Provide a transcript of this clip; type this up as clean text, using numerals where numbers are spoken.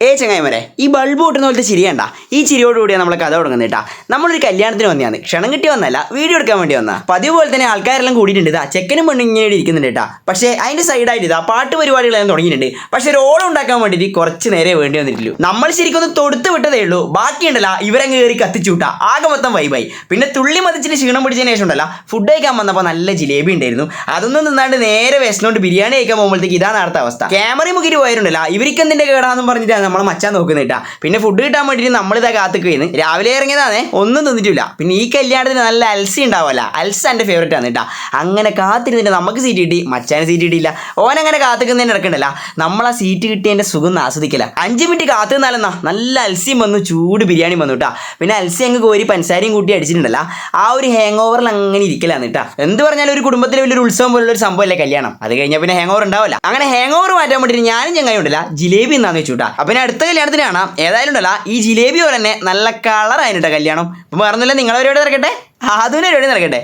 ചങ്ങായിമാരെ ഈ ബൾബ് പൊട്ടുന്ന പോലത്തെ ചിരിയണ്ട ഈ ചിരിയോടുകൂടിയാണ് നമ്മളെ കഥ തുടങ്ങുന്നത് കേട്ടാ. നമ്മളൊരു കല്യാണത്തിന് വന്നതാണ്, ക്ഷണം കിട്ടി വന്നല്ല, വീഡിയോ എടുക്കാൻ വേണ്ടി വന്നാ. പതിവ് പോലെ തന്നെ ആൾക്കാരെല്ലാം കൂടിയിട്ടുണ്ട്. ഇതാ ചെക്കനും പെണ്ണും ഇങ്ങനെ ഇരിക്കുന്നുണ്ട് കേട്ടാ. പക്ഷേ അതിന്റെ സൈഡായിട്ട് ഇതാ പാട്ട് പരിപാടികളെല്ലാം തുടങ്ങിയിട്ടുണ്ട്. പക്ഷേ ഒരു ഓളം ഉണ്ടാക്കാൻ വേണ്ടിയിട്ട് കുറച്ച് നേരെ വേണ്ടി വന്നിട്ടുള്ളൂ. നമ്മൾ ശരിക്കും ഒന്ന് തൊടുത്ത് വിട്ടതേ ഉള്ളൂ, ബാക്കിയുണ്ടല്ല ഇവരങ്ങ് കയറി കത്തിച്ചുവിട്ടാ. ആകെ മൊത്തം വൈബായി. പിന്നെ തുള്ളി മതിച്ചിട്ട് ക്ഷീണം പിടിച്ചതിന് ശേഷം ഉണ്ടല്ല ഫുഡ് കഴിക്കാൻ വന്നപ്പോൾ നല്ല ജിലേബി ഉണ്ടായിരുന്നു. അതൊന്നും നിന്നാണ്ട് നേരെ വിശന്നുകൊണ്ട് ബിരിയാണി കഴിക്കാൻ പോകുമ്പോഴത്തേക്ക് ഇതാണ് അടുത്ത അവസ്ഥ. ക്യാമറയും മുക്കിട്ട് പോയിട്ടുണ്ടല്ല, ഇവർക്ക് എന്തിന്റെ കേടാന്ന് പറഞ്ഞിട്ട് നമ്മളെ മച്ചാൻ നോക്കുന്നിട്ടാ. പിന്നെ ഫുഡ് കിട്ടാൻ വേണ്ടിയിട്ട് നമ്മളിതാ കാത്തുകയെന്ന് രാവിലെ ഇറങ്ങിയതാണേ, ഒന്നും തിന്നിട്ടില്ല. പിന്നെ ഈ കല്യാണത്തിന് നല്ല അൽസി ഉണ്ടാവുമല്ല, അൽസ എൻ്റെ ഫേവറേറ്റ് ആണ് കേട്ടാ. അങ്ങനെ കാത്തിരുന്നിട്ട് നമുക്ക് സീറ്റ് കിട്ടി, മച്ചാന് സീറ്റ് കിട്ടിയില്ല. ഓനങ്ങനെ കാത്തുക്കുന്നതിന് ഇടക്കണ്ടല്ല, നമ്മൾ ആ സീറ്റ് കിട്ടിയതിൻ്റെ സുഖം ആസ്വദിക്കില്ല. 5 മിനിറ്റ് കാത്തു നിന്നാലെന്നാ നല്ല അൽസിയും വന്നു, ചൂട് ബിരിയാണി വന്നു കേട്ടാ. പിന്നെ അൽസി അങ്ങ് കോരി പഞ്ചസാരയും കൂട്ടി അടിച്ചിട്ടുണ്ടല്ല, ആ ഒരു ഹാങ് ഓവറിൽ അങ്ങനെ ഇരിക്കലാണ് കേട്ടാ. എന്ത് പറഞ്ഞാലും ഒരു കുടുംബത്തിലെ വലിയൊരു ഉത്സവം പോലുള്ള ഒരു സംഭവമല്ലേ കല്യാണം. അത് കഴിഞ്ഞാൽ പിന്നെ ഹാങ് ഓവർ ഉണ്ടാവില്ല. അങ്ങനെ ഹാങ് ഓവർ മാറ്റാൻ വേണ്ടിയിട്ട് ഞാനും ചങ്ങായി ഉണ്ടല്ല ജിലേബി എന്നാന്ന് വെച്ചുട്ടാ. അപ്പം അടുത്ത കല്യാണത്തിന് കാണാം. ഏതായാലും ഉണ്ടല്ല ഈ ജിലേബി പോലെ തന്നെ നല്ല കളറായിട്ടാ കല്യാണം. അപ്പം പറഞ്ഞില്ല നിങ്ങളെ പരിപാടി നടക്കട്ടെ, അതുവിനെ പരിപാടി നടക്കട്ടെ.